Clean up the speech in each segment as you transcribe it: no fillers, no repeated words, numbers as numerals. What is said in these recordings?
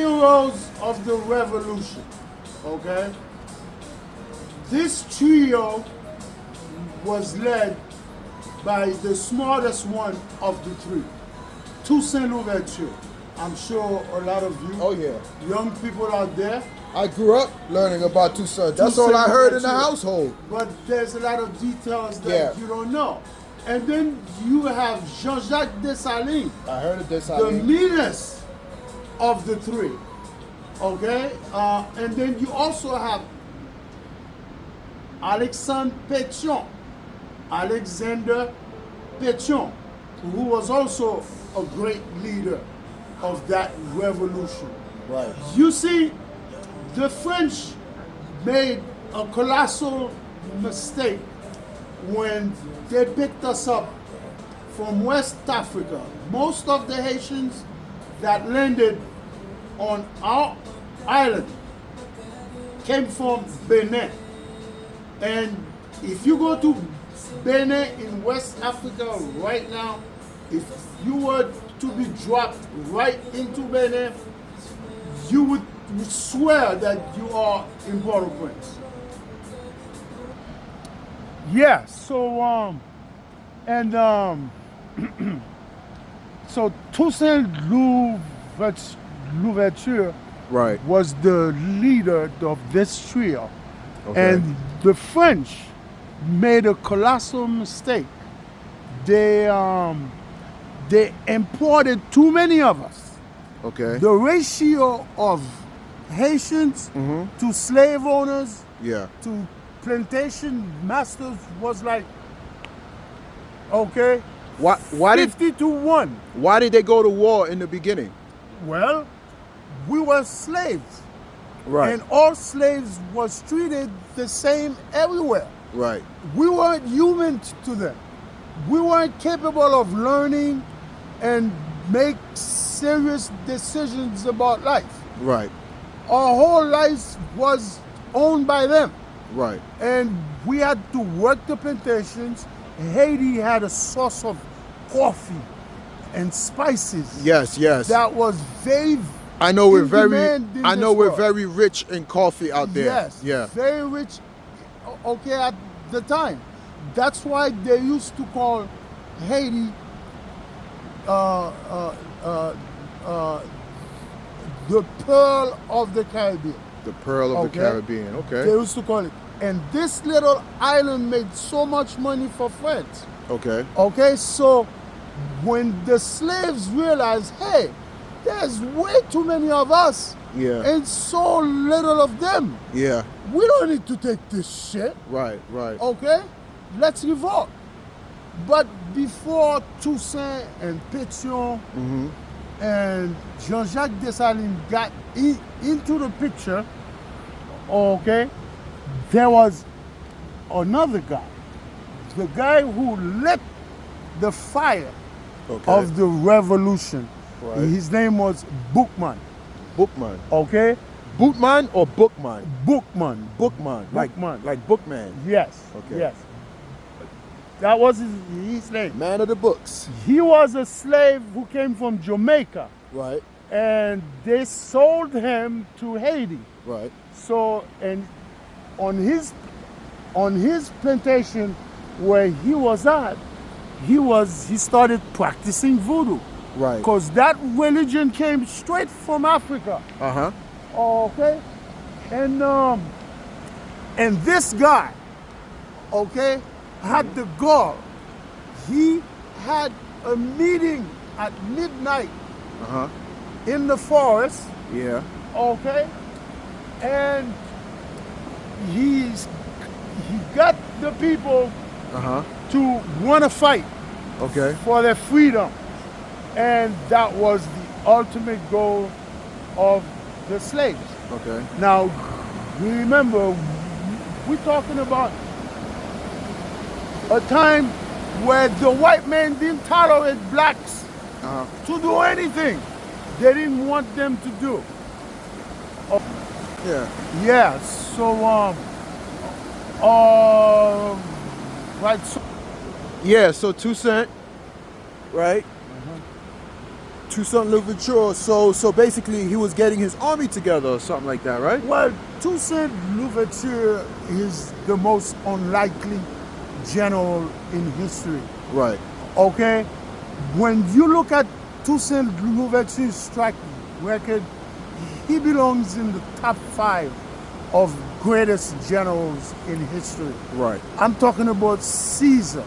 heroes of the revolution, okay? This trio was led by the smartest one of the three, Toussaint Louverture. I'm sure a lot of you, Oh yeah. young people out there, I grew up learning about Toussaint. That's all I heard in the household. but there's a lot of details that Yeah. you don't know. And then you have Jean-Jacques Dessalines, I heard of this. the meanest of the three. Okay? And then you also have Alexandre Pétion, Alexander Pétion, who was also a great leader of that revolution. Right. You see, the French made a colossal mistake when they picked us up from West Africa. Most of the Haitians that landed on our island came from Benin. And if you go to Benin in West Africa right now, if you were to be dropped right into Benin, you would swear that you are in Port-au-Prince. Yeah, so so Toussaint Louverture Right. was the leader of this trio. Okay. And the French made a colossal mistake. They imported too many of us. Okay. The ratio of Haitians to slave owners Yeah. to plantation masters was like, okay, Why did 50 to 1. why did they go to war in the beginning? Well, we were slaves. Right. And all slaves was treated the same everywhere. Right. We weren't human to them. We weren't capable of learning and make serious decisions about life. Right. Our whole life was owned by them. Right. And we had to work the plantations. Haiti had a source of coffee and spices Yes. Yes. that was very I know we're in very. demand in I know this we're world. very rich in coffee out there. Yes, Yeah. very rich. Okay, at the time, that's why they used to call Haiti the Pearl of the Caribbean. The Pearl of Okay. the Caribbean. Okay. They used to call it. And this little island made so much money for France. Okay. Okay, so when the slaves realized, hey, there's way too many of us Yeah. and so little of them. Yeah. We don't need to take this shit. Right. Right. Okay, let's revolt. But before Toussaint and Pétion and Jean-Jacques Dessalines got into the picture, okay, there was another guy, the guy who lit the fire Okay. of the revolution. Right. His name was Bookman. Bookman. Okay, Bootman or Bookman? Bookman. Bookman. Bookman. Like Bookman. Yes. Okay. Yes. That was his name. Man of the books. He was a slave who came from Jamaica, Right. and they sold him to Haiti. Right. So, and on his plantation where he was at, he started practicing voodoo, Right. because that religion came straight from Africa. Uh-huh. Okay, and this guy, okay, had the gall. He had a meeting at midnight Uh-huh. in the forest, Yeah. okay, and he got the people Uh-huh. to want to fight Okay. for their freedom, and that was the ultimate goal of the slaves. Okay. Now, remember, we're talking about a time where the white man didn't tolerate blacks Uh-huh. to do anything they didn't want them to do. Yeah. Yeah, so, right, so Yeah, so Toussaint, right? Toussaint Louverture. So basically, he was getting his army together or something like that, right? Well, Toussaint Louverture is the most unlikely general in history. Right. Okay? When you look at Toussaint Louverture's track record, he belongs in the top 5 of greatest generals in history. Right. I'm talking about Caesar.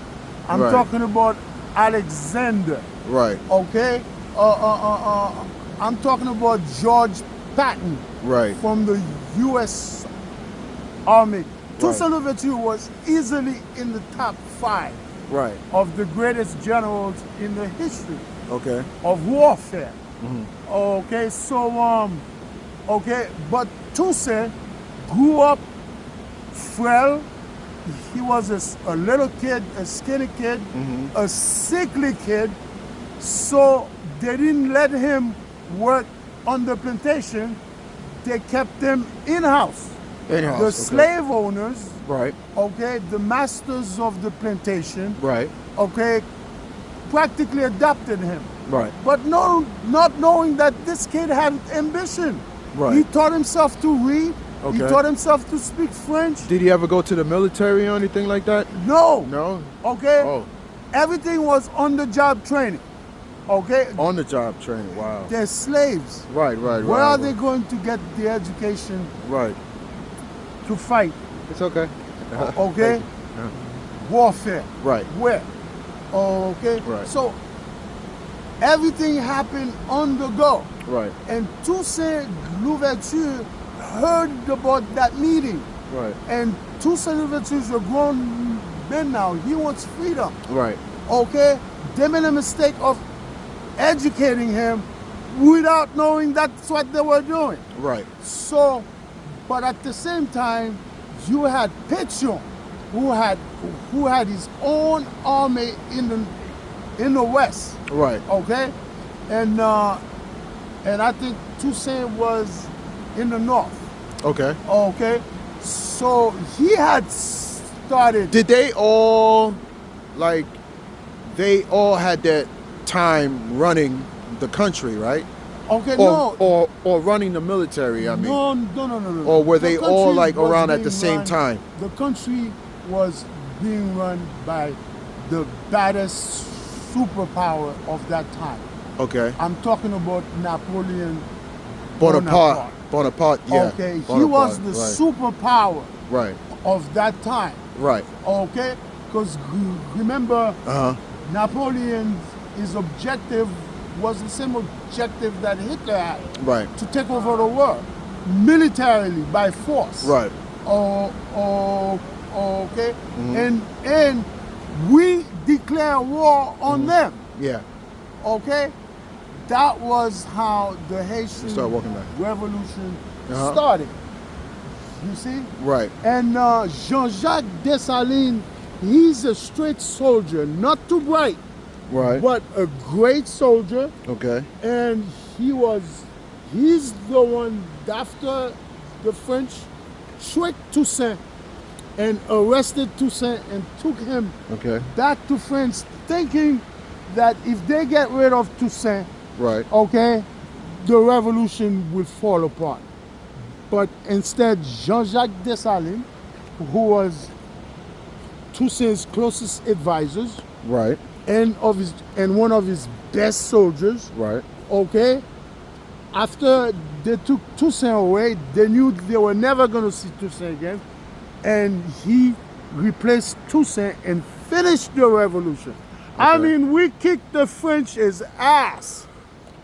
I'm Right. talking about Alexander. Right. Okay? I'm talking about George Patton Right. from the U.S. Army. Toussaint Louverture was easily in the top 5 Right. of the greatest generals in the history Okay. of warfare. Okay, so okay, but Toussaint grew up frail. He was a little kid, a skinny kid, a sickly kid. So they didn't let him work on the plantation. They kept him in-house. In-house, The okay. slave owners, Right. okay, the masters of the plantation, Right. okay, practically adopted him. Right. But no, not knowing that this kid had ambition. Right. He taught himself to read. He Okay. taught himself to speak French. Did he ever go to the military or anything like that? No. No. Okay. Oh. Everything was on the job training. Okay. On the job training. Wow. They're slaves. Right. Right. Where right, are they going to get the education Right. to fight? It's okay. Okay. Warfare. Right. Where? Okay. Right. So everything happened on the go. Right. And Toussaint Louverture heard about that meeting. Right. And Toussaint Louverture is a grown man now. He wants freedom. Right. Okay? They made a mistake of educating him without knowing that's what they were doing. Right. So, but at the same time, you had Pétion, who had his own army in the West. Right. Okay? And I think Toussaint was in the North. Okay. Okay? So he had started. Did they all, like, they all had that time running the country, right? Okay, Or, no. or running the military, I mean. No. Or were The they all, country like, was around at being the same run- time? The country was being run by the baddest superpower of that time. Okay. I'm talking about Napoleon Bonaparte, yeah. Okay, he Bonaparte, was the superpower Right. of that time. Right. Okay? Because remember, Uh-huh. Napoleon, his objective was the same objective that Hitler had. Right. To take over the world militarily by force. Right. Okay. And we declare war on them. Yeah. Okay. That was how the Haitian Start walking back. Revolution Uh-huh. started. You see? Right. And Jean-Jacques Dessalines, he's a straight soldier, not too bright, Right. but a great soldier. Okay. And he's the one, after the French tricked Toussaint and arrested Toussaint and took him Okay. back to France, thinking that if they get rid of Toussaint, Right. okay, the revolution will fall apart. But instead, Jean-Jacques Dessalines, who was Toussaint's closest advisors Right. and one of his best soldiers, Right. okay, after they took Toussaint away, they knew they were never going to see Toussaint again, and he replaced Toussaint and finished the revolution. I Okay. mean, we kicked the French's ass.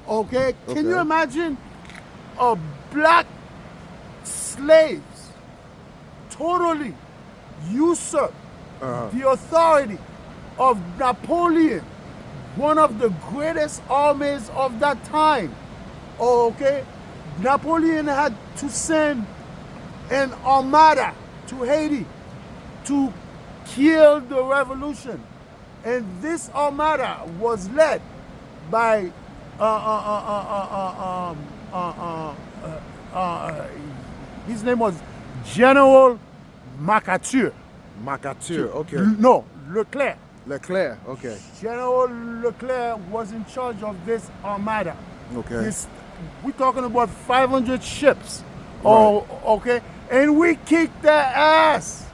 Okay? Can you Okay. imagine a black slaves totally usurp the authority of Napoleon, one of the greatest armies of that time? Okay? Napoleon had to send an armada to Haiti to kill the revolution. And this armada was led by his name was General MacArthur. Macature. Okay. No, Leclerc. Leclerc. Okay. General Leclerc was in charge of this armada. Okay. This, we're talking about 500 ships. Oh, okay. And we kicked their ass.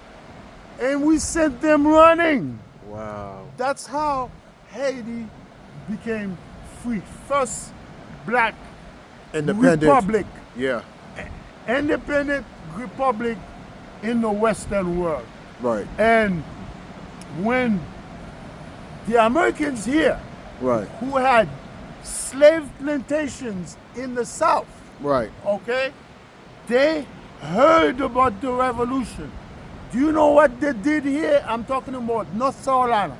And we sent them running. Wow. That's how Haiti became free. First black Independent. republic. Yeah. Independent republic in the Western world. Right. And when the Americans here, Right. who had slave plantations in the South, Right. okay, they heard about the revolution. Do you know what they did here? I'm talking about North Carolina,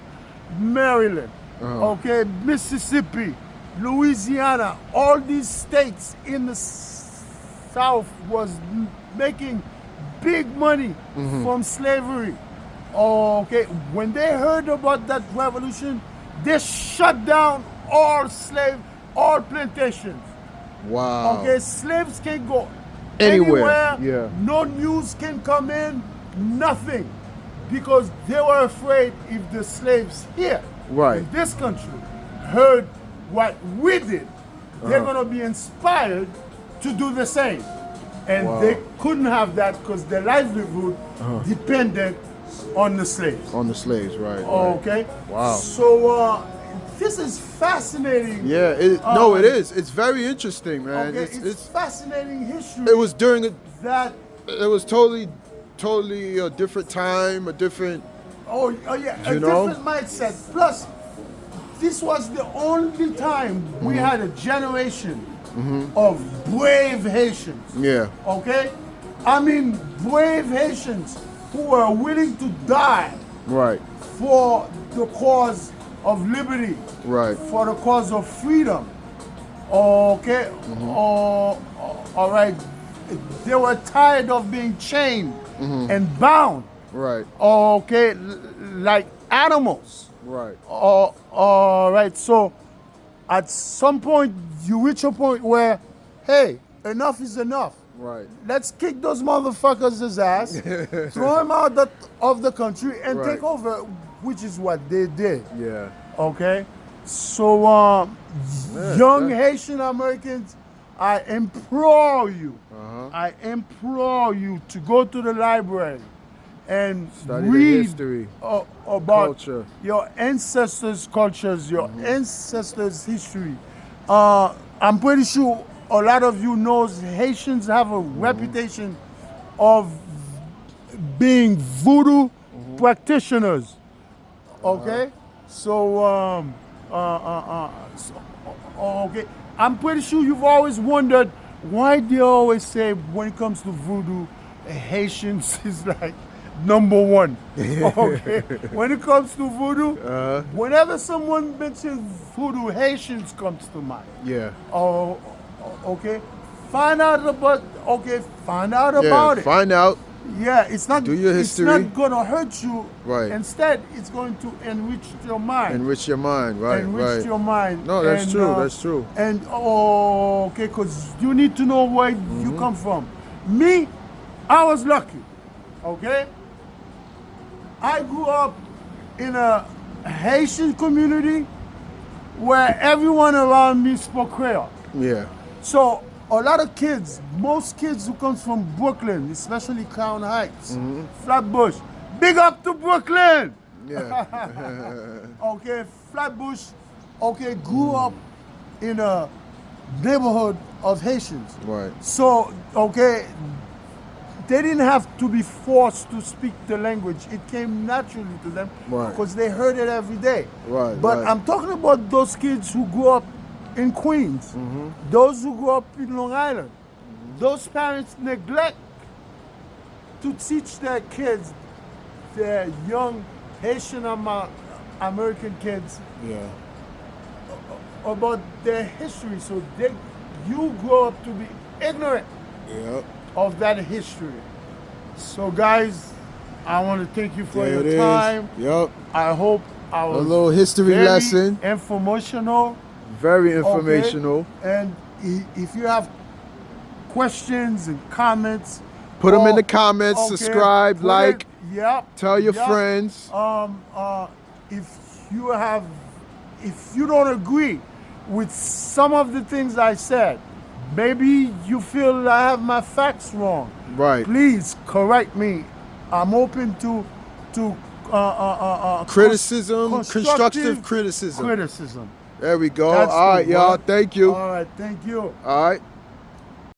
Maryland, okay, Mississippi, Louisiana. All these states in the South was making big money from slavery. Okay, when they heard about that revolution, they shut down all plantations. Wow. Okay, slaves can go Anywhere, anywhere. yeah. No news can come in, nothing. Because they were afraid if the slaves here Right. in this country heard what we did, they're gonna be inspired to do the same. And Wow. they couldn't have that because their livelihood depended on the slaves. On the slaves, right. Okay? Wow. So this is fascinating. Yeah, no, it is. It's very interesting, man. Okay, it's fascinating history. It was during a, that. it was totally a different time, a different. Oh yeah, a You know? different mindset. Plus, this was the only time we had a generation of brave Haitians. Yeah. Okay? I mean, brave Haitians who were willing to die Right. for the cause of liberty, Right. for the cause of freedom. Okay? All right. They were tired of being chained and bound. Right. Okay? Like animals. Right. All right. So at some point, you reach a point where, hey, enough is enough. Right. Let's kick those motherfuckers' ass, throw them out of the country, and Right. take over, which is what they did. Yeah. Okay? So, young Haitian Americans, I implore you, to go to the library and Study the read history, about culture. your ancestors' cultures, your ancestors' history. I'm pretty sure a lot of you knows Haitians have a reputation of being voodoo practitioners. Okay, so okay, I'm pretty sure you've always wondered why they always say when it comes to voodoo, Haitians is like number one. Okay, when it comes to voodoo, whenever someone mentions voodoo, Haitians comes to mind. Yeah. Oh, okay. Find out about Yeah. it. Find out. Yeah, it's not. Do your history. It's not gonna hurt you. Right. Instead, it's going to enrich your mind. Enrich your mind. Right. Enrich right. your mind. No, that's And, true. That's true. And okay, because you need to know where you come from. Me, I was lucky. Okay. I grew up in a Haitian community where everyone around me spoke Creole. Yeah. So a lot of kids, most kids who comes from Brooklyn, especially Crown Heights, Flatbush, big up to Brooklyn. Yeah. Okay, Flatbush, okay, grew up in a neighborhood of Haitians. Right. So, okay, they didn't have to be forced to speak the language. It came naturally to them Right. because they heard it every day. Right, But right. I'm talking about those kids who grew up in Queens, those who grew up in Long Island. Those parents neglect to teach their kids, their young Haitian American kids, Yeah. about their history. So you grow up to be ignorant Yep. of that history. So guys, I want to thank you for There your it is. time. Yep. I hope I A was little history very lesson. informational. Very Okay? informational. And if you have questions and comments, Put them in or- the comments. okay, Subscribe, put like. it- yep. Tell your yep. friends. if you don't agree with some of the things I said, maybe you feel I have my facts wrong. Right. Please correct me. I'm open to Criticism, constructive criticism. Criticism. There we go. That's All right, the y'all. word. Thank you. All right, thank you. All right.